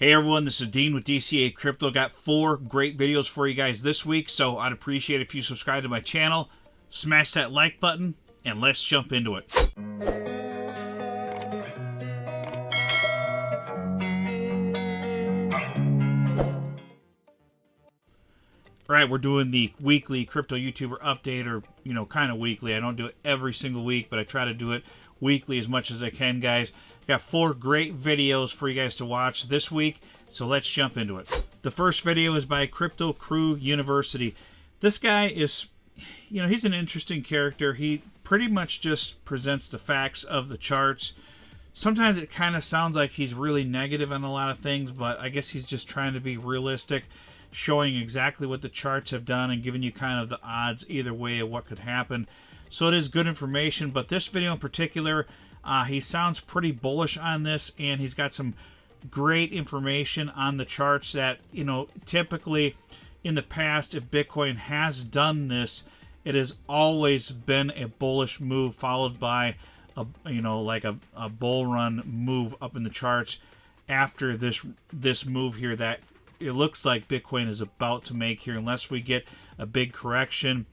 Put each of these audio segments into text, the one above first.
Hey everyone, this is Dean with DCA Crypto. Got 4 great videos for you guys this week, so I'd appreciate if you subscribe to my channel, smash that like button, and let's jump into it. Alright, we're doing the weekly crypto YouTuber update, or, kind of weekly. I don't do it every single week, but I try to do it weekly as much as I can, guys. Got 4 great videos for you guys to watch this week, so let's jump into it. The first video is by Crypto Crew University. This guy is, he's an interesting character. He pretty much just presents the facts of the charts. Sometimes it kind of sounds like he's really negative on a lot of things, but I guess he's just trying to be realistic, showing exactly what the charts have done and giving you kind of the odds either way of what could happen. So it is good information, but this video in particular, he sounds pretty bullish on this, and he's got some great information on the charts that, typically in the past, if Bitcoin has done this, it has always been a bullish move followed by a bull run move up in the charts after this move here that it looks like Bitcoin is about to make here, unless we get a big correction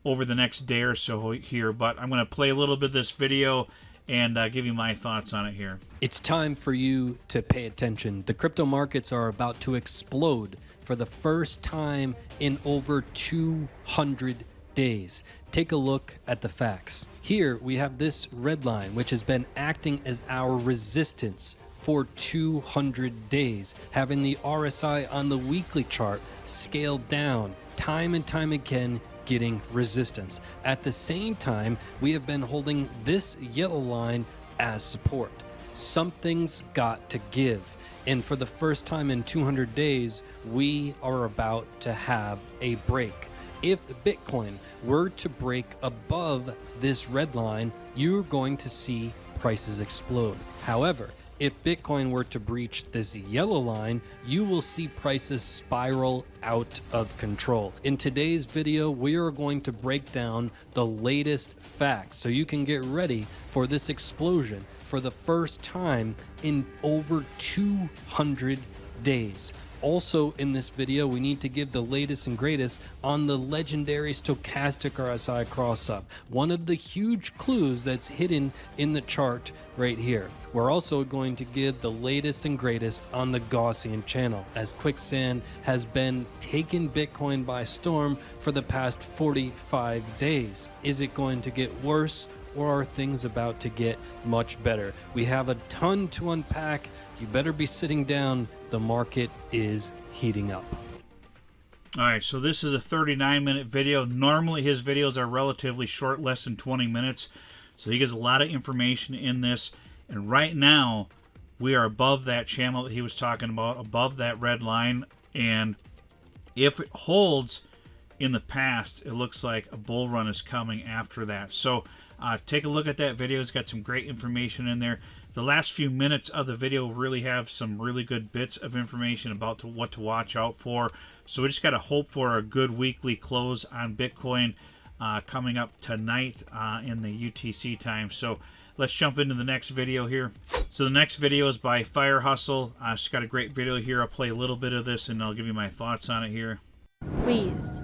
over the next day or so here. But I'm going to play a little bit of this video and give you my thoughts on it here. It's time for you to pay attention. The crypto markets are about to explode for the first time in over 200 days. Take a look at the facts. Here we have this red line, which has been acting as our resistance for 200 days, having the RSI on the weekly chart scaled down time and time again, getting resistance. At the same time, we have been holding this yellow line as support. Something's got to give. And for the first time in 200 days, we are about to have a break. If Bitcoin were to break above this red line, you're going to see prices explode. However, if Bitcoin were to breach this yellow line, you will see prices spiral out of control. In today's video, we are going to break down the latest facts so you can get ready for this explosion for the first time in over 200 days. Also in this video, we need to give the latest and greatest on the legendary stochastic RSI cross-up, one of the huge clues that's hidden in the chart right here. We're also going to give the latest and greatest on the Gaurdian channel, as quicksand has been taking Bitcoin by storm for the past 45 days. Is it going to get worse, or are things about to get much better? We have a ton to unpack. You better be sitting down. The market is heating up. All right, so this is a 39-minute video. Normally his videos are relatively short, less than 20 minutes. So he gives a lot of information in this. And right now, we are above that channel that he was talking about, above that red line. And if it holds in the past, it looks like a bull run is coming after that. So take a look at that video. It's got some great information in there. The last few minutes of the video really have some really good bits of information about what to watch out for. So we just got to hope for a good weekly close on Bitcoin coming up tonight in the UTC time. So let's jump into the next video here. So the next video is by Fire Hustle. She's got a great video here. I'll play a little bit of this and I'll give you my thoughts on it here. Please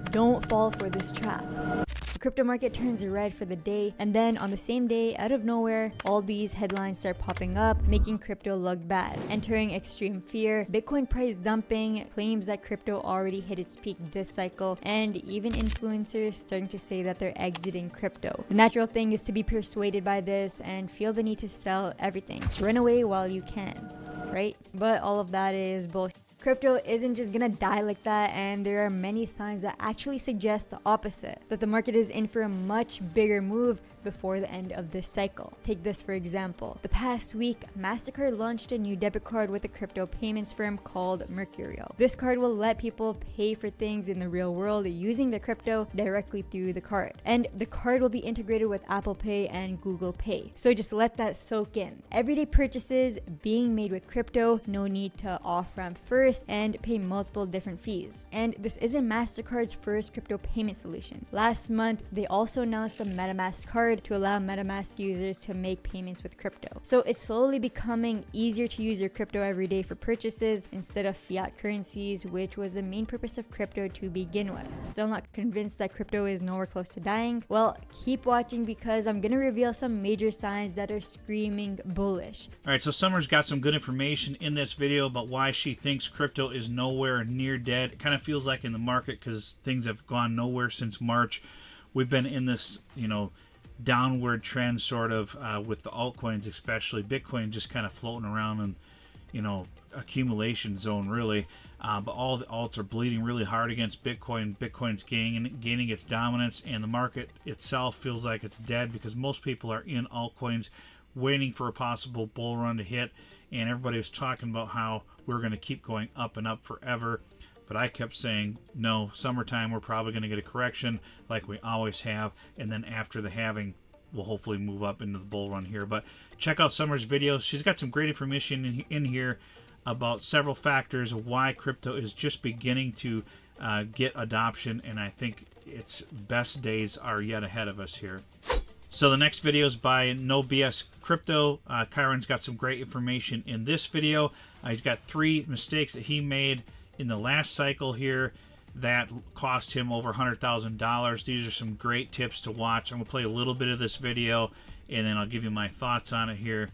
don't fall for this trap. The crypto market turns red for the day, and then on the same day, out of nowhere, all these headlines start popping up, making crypto look bad. Entering extreme fear, Bitcoin price dumping, claims that crypto already hit its peak this cycle, and even influencers starting to say that they're exiting crypto. The natural thing is to be persuaded by this and feel the need to sell everything. Run away while you can, right? But all of that is bullshit. Crypto isn't just gonna die like that, and there are many signs that actually suggest the opposite, that the market is in for a much bigger move before the end of this cycle. Take this for example. The past week, MasterCard launched a new debit card with a crypto payments firm called Mercurial. This card will let people pay for things in the real world using the crypto directly through the card. And the card will be integrated with Apple Pay and Google Pay. So just let that soak in. Everyday purchases being made with crypto, no need to off-ramp first, first and pay multiple different fees. And this isn't MasterCard's first crypto payment solution. Last month, they also announced the MetaMask card to allow MetaMask users to make payments with crypto. So it's slowly becoming easier to use your crypto every day for purchases instead of fiat currencies, which was the main purpose of crypto to begin with. Still not convinced that crypto is nowhere close to dying? Well, keep watching because I'm gonna reveal some major signs that are screaming bullish. All right, so Summer's got some good information in this video about why she thinks crypto is nowhere near dead. It kind of feels like in the market, because things have gone nowhere since March. We've been in this, downward trend sort of with the altcoins, especially Bitcoin, just kind of floating around in, accumulation zone really. But all the alts are bleeding really hard against Bitcoin. Bitcoin's gaining its dominance, and the market itself feels like it's dead because most people are in altcoins waiting for a possible bull run to hit. And everybody was talking about how we're going to keep going up and up forever. But I kept saying, no, summertime, we're probably going to get a correction like we always have. And then after the halving, we'll hopefully move up into the bull run here. But check out Summer's videos. She's got some great information in here about several factors of why crypto is just beginning to get adoption. And I think its best days are yet ahead of us here. So the next video is by No BS Crypto. Kyron's got some great information in this video. He's got 3 mistakes that he made in the last cycle here that cost him over $100,000. These are some great tips to watch. I'm going to play a little bit of this video, and then I'll give you my thoughts on it here.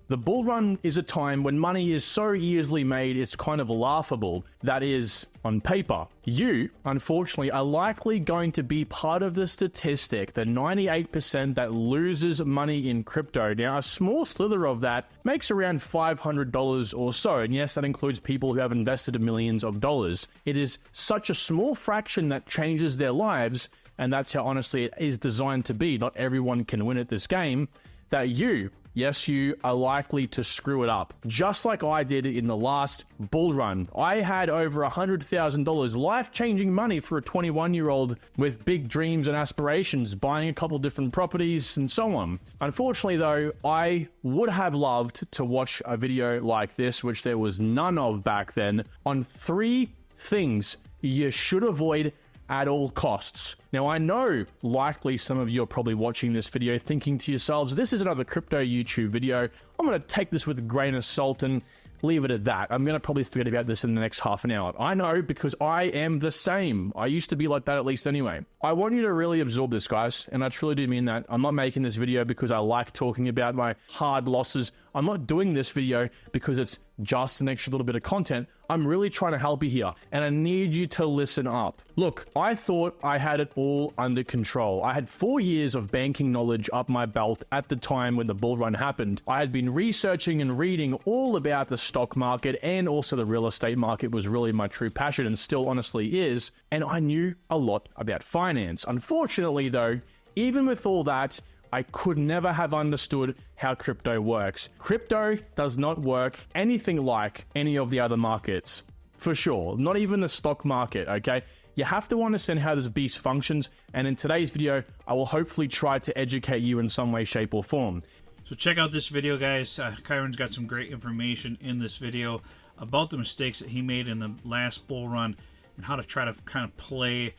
The bull run is a time when money is so easily made it's kind of laughable. That is, on paper. You, unfortunately, are likely going to be part of the statistic, the 98% that loses money in crypto. Now, a small slither of that makes around $500 or so, and yes, that includes people who have invested millions of dollars. It is such a small fraction that changes their lives, and that's how honestly it is designed to be. Not everyone can win at this game, that you, yes, you are likely to screw it up. Just like I did in the last bull run. I had over $100,000 life-changing money for a 21-year-old with big dreams and aspirations, buying a couple different properties and so on. Unfortunately, though, I would have loved to watch a video like this, which there was none of back then, on 3 things you should avoid at all costs. Now, I know likely some of you are probably watching this video thinking to yourselves, this is another crypto YouTube video. I'm going to take this with a grain of salt and leave it at that. I'm going to probably forget about this in the next half an hour. I know, because I am the same. I used to be like that at least anyway. I want you to really absorb this, guys, and I truly do mean that. I'm not making this video because I like talking about my hard losses. I'm not doing this video because it's just an extra little bit of content. I'm really trying to help you here, and I need you to listen up. Look, I thought I had it all under control. I had 4 years of banking knowledge up my belt at the time when the bull run happened. I had been researching and reading all about the stock market, and also the real estate market was really my true passion, and still honestly is, and I knew a lot about finance. Unfortunately, though, even with all that, I could never have understood how crypto works. Crypto does not work anything like any of the other markets. For sure. Not even the stock market, okay? You have to understand how this beast functions, and in today's video, I will hopefully try to educate you in some way, shape, or form. So check out this video, guys. Kyron's got some great information in this video about the mistakes that he made in the last bull run and how to try to kind of play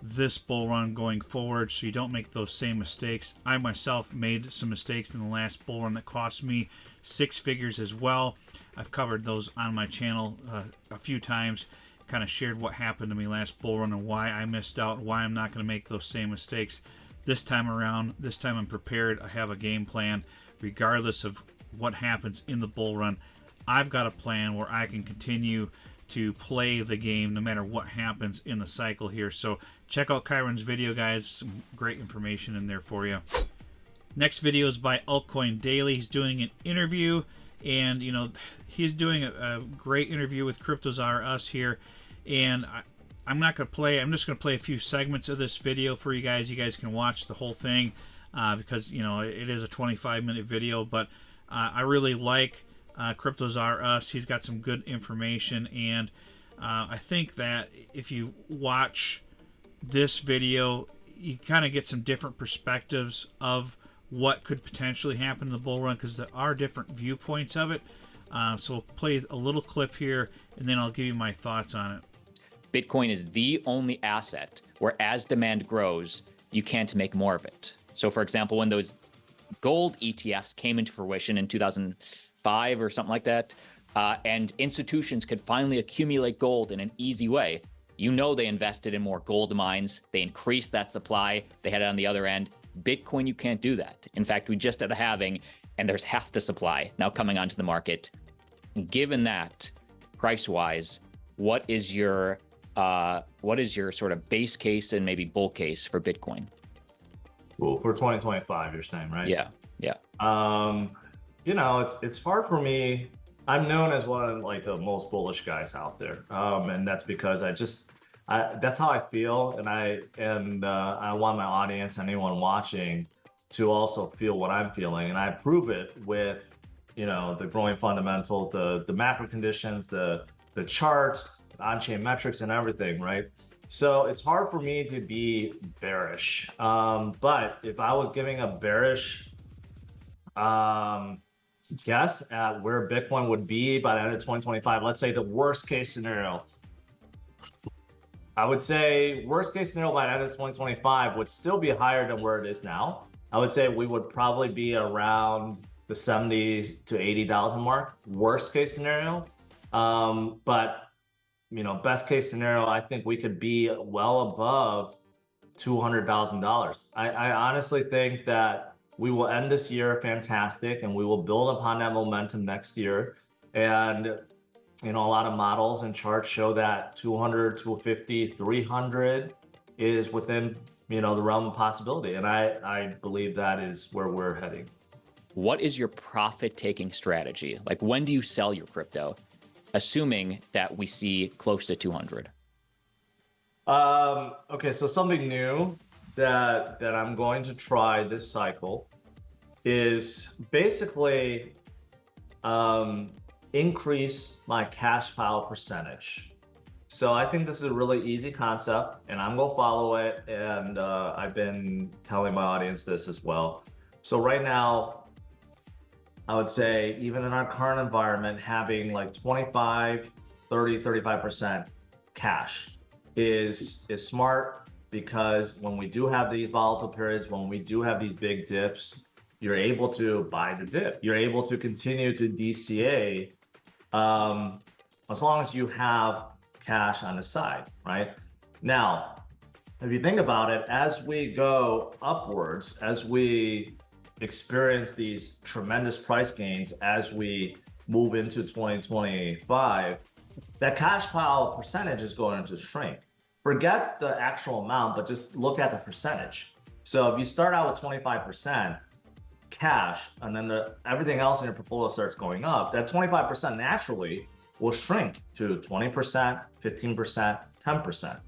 this bull run going forward so you don't make those same mistakes. I myself made some mistakes in the last bull run that cost me 6 figures as well. I've covered those on my channel a few times, kind of shared what happened to me last bull run and why I missed out, why I'm not going to make those same mistakes this time around. This time I'm prepared. I have a game plan regardless of what happens in the bull run. I've got a plan where I can continue to play the game no matter what happens in the cycle here. So check out Kyron's video, guys. Some great information in there for you. Next video is by Altcoin Daily. He's doing an interview, and he's doing a great interview with Cryptos R Us here. And I'm not going to play, I'm just going to play a few segments of this video for you guys. You guys can watch the whole thing because it is a 25-minute video, but I really like Cryptos R Us. He's got some good information, and I think that if you watch this video, you kind of get some different perspectives of what could potentially happen in the bull run, because there are different viewpoints of it. So we'll play a little clip here, and then I'll give you my thoughts on it. Bitcoin is the only asset where as demand grows, you can't make more of it. So for example, when those gold ETFs came into fruition in 2005 or something like that, and institutions could finally accumulate gold in an easy way, you know they invested in more gold mines, they increased that supply, they had it on the other end. Bitcoin, you can't do that. In fact, we just had a halving, and there's half the supply now coming onto the market. Given that, price-wise, what is your sort of base case and maybe bull case for Bitcoin? Well, for 2025, you're saying, right? Yeah. You know, it's hard for me. I'm known as one of like the most bullish guys out there, and that's because that's how I feel, and I want my audience, anyone watching, to also feel what I'm feeling, and I prove it with, you know, the growing fundamentals, the macro conditions, the charts, on-chain metrics, and everything, right? So it's hard for me to be bearish, but if I was giving a bearish guess at where Bitcoin would be by the end of 2025, let's say the worst case scenario, I would say worst case scenario by the end of 2025 would still be higher than where it is now. I would say we would probably be around the 70 to 80,000 mark, worst case scenario. But you know, best case scenario, I think we could be well above $200,000. I honestly think that we will end this year fantastic, and we will build upon that momentum next year. And you know, a lot of models and charts show that 200, 250, 300 is within, you know, the realm of possibility. And I believe that is where we're heading. What is your profit-taking strategy? Like, when do you sell your crypto, assuming that we see close to 200? Okay, so something new that I'm going to try this cycle is basically increase my cash pile percentage. So I think this is a really easy concept, and I'm gonna follow it, and I've been telling my audience this as well. So right now, I would say even in our current environment, having like 25, 30, 35% cash is smart, because when we do have these volatile periods, when we do have these big dips, you're able to buy the dip. You're able to continue to DCA as long as you have cash on the side, right? Now, if you think about it, as we go upwards, as we experience these tremendous price gains, as we move into 2025, that cash pile percentage is going to shrink. Forget the actual amount, but just look at the percentage. So if you start out with 25% cash, and then everything else in your portfolio starts going up, that 25% naturally will shrink to 20%, 15%, 10%,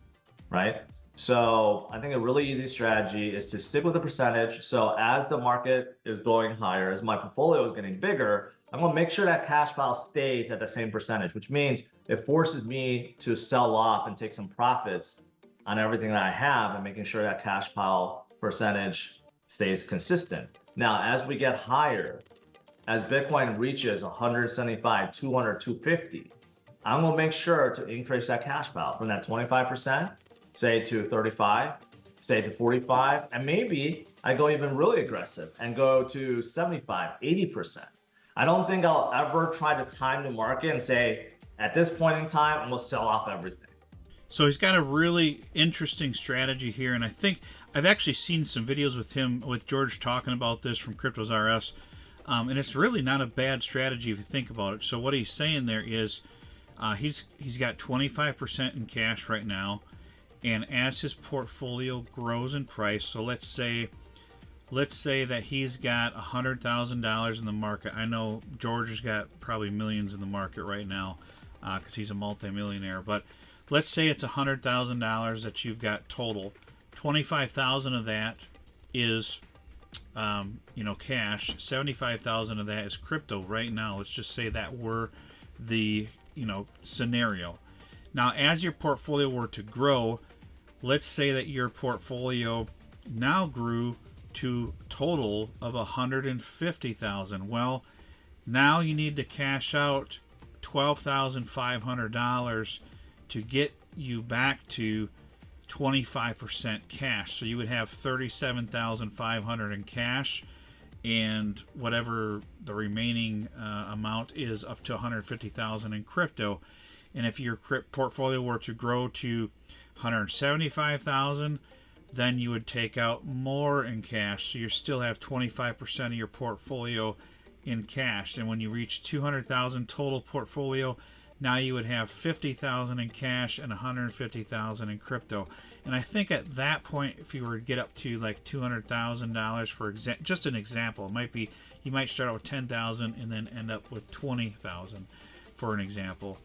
right? So I think a really easy strategy is to stick with the percentage. So as the market is going higher, as my portfolio is getting bigger, I'm gonna make sure that cash pile stays at the same percentage, which means it forces me to sell off and take some profits on everything that I have, and making sure that cash pile percentage stays consistent. Now, as we get higher, as Bitcoin reaches 175, 200, 250, I'm gonna make sure to increase that cash pile from that 25%, say to 35, say to 45, and maybe I go even really aggressive and go to 75, 80%. I don't think I'll ever try to time the market and say, at this point in time, I'm gonna sell off everything. So he's got a really interesting strategy here, and I think I've actually seen some videos with George talking about this from Cryptos RS, and it's really not a bad strategy if you think about it. So what he's saying there is he's got 25% in cash right now, and as his portfolio grows in price, so let's say that he's got $100,000 in the market. I know George has got probably millions in the market right now because he's a multimillionaire, but let's say it's $100,000 that you've got total. 25,000 of that is cash. 75,000 of that is crypto right now. Let's just say that were the scenario. Now, as your portfolio were to grow, let's say that your portfolio now grew to total of 150,000. Well, Now you need to cash out $12,500 to get you back to 25% cash. So you would have $37,500 in cash, and whatever the remaining amount is up to $150,000 in crypto. And if your portfolio were to grow to $175,000, then you would take out more in cash. So you still have 25% of your portfolio in cash. And when you reach 200,000 total portfolio, now you would have 50,000 in cash and 150,000 in crypto. And I think at that point, if you were to get up to like $200,000 for just an example, it might be you might start out with 10,000 and then end up with 20,000 for an example.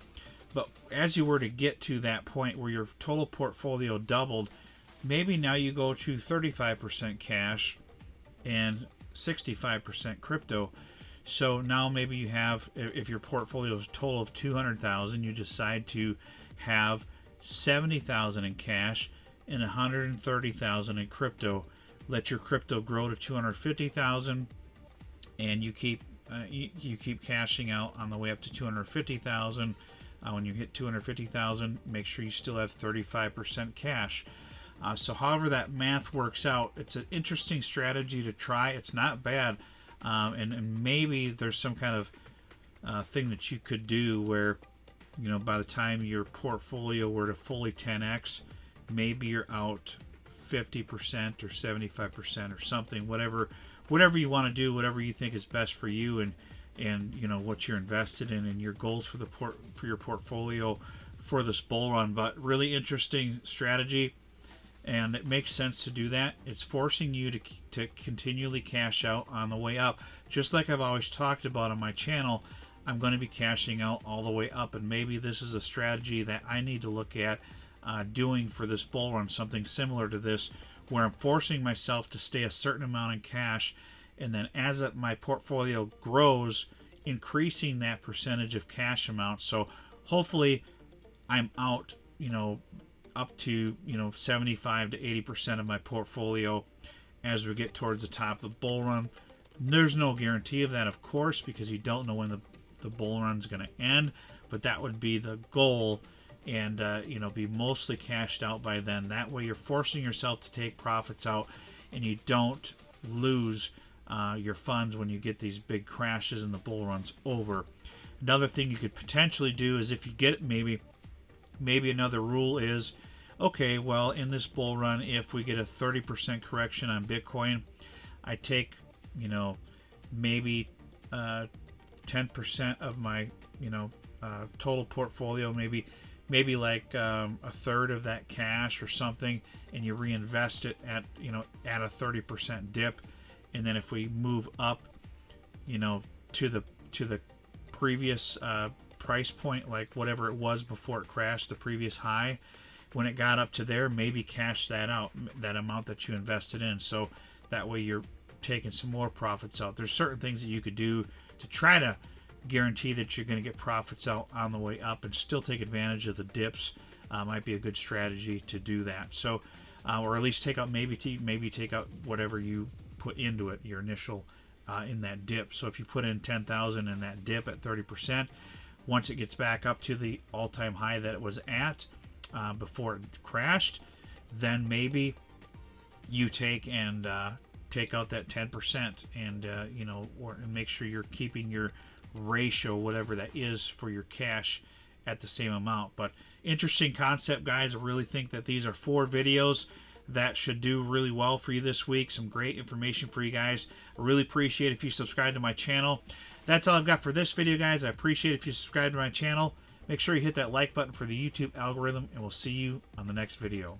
But as you were to get to that point where your total portfolio doubled, maybe now you go to 35% cash and 65% crypto. So now maybe you have, if your portfolio is a total of 200,000, you decide to have 70,000 in cash and 130,000 in crypto. Let your crypto grow to 250,000, and you keep cashing out on the way up to 250,000. When you hit 250,000, make sure you still have 35% cash. So however that math works out, it's an interesting strategy to try. It's not bad. And maybe there's some kind of thing that you could do where, you know, by the time your portfolio were to fully 10x, maybe you're out 50% or 75% or something, whatever you want to do, whatever you think is best for you and you know what you're invested in and your goals for your portfolio for this bull run. But really interesting strategy. And it makes sense to do that. It's forcing you to continually cash out on the way up. Just like I've always talked about on my channel, I'm going to be cashing out all the way up. And maybe this is a strategy that I need to look at doing for this bull run, something similar to this, where I'm forcing myself to stay a certain amount in cash. And then as my portfolio grows, increasing that percentage of cash amount. So hopefully I'm out, you know, up to 75 to 80% of my portfolio as we get towards the top of the bull run. There's no guarantee of that, of course, because you don't know when the bull run's going to end, but that would be the goal, and be mostly cashed out by then. That way you're forcing yourself to take profits out and you don't lose your funds when you get these big crashes and the bull run's over. Another thing you could potentially do is, if you get maybe another rule is, okay, well, in this bull run, if we get a 30% correction on Bitcoin, I take, maybe 10% of my, total portfolio, maybe like a third of that cash or something, and you reinvest it at a 30% dip. And then if we move up, to the previous price point, like whatever it was before it crashed, the previous high, when it got up to there, maybe cash that out, that amount that you invested in, so that way you're taking some more profits out. There's certain things that you could do to try to guarantee that you're going to get profits out on the way up and still take advantage of the dips. Might be a good strategy to do that. So or at least take out maybe take out whatever you put into it, your initial in that dip. So if you put in 10,000 in that dip at 30%, once it gets back up to the all-time high that it was at before it crashed, then maybe you take out that 10% and and make sure you're keeping your ratio, whatever that is, for your cash at the same amount. But interesting concept, guys. I really think that these are 4 videos that should do really well for you this week. Some great information for you guys. I really appreciate if you subscribe to my channel. That's all I've got for this video, guys. I appreciate if you subscribe to my channel. Make sure you hit that like button for the YouTube algorithm, and we'll see you on the next video.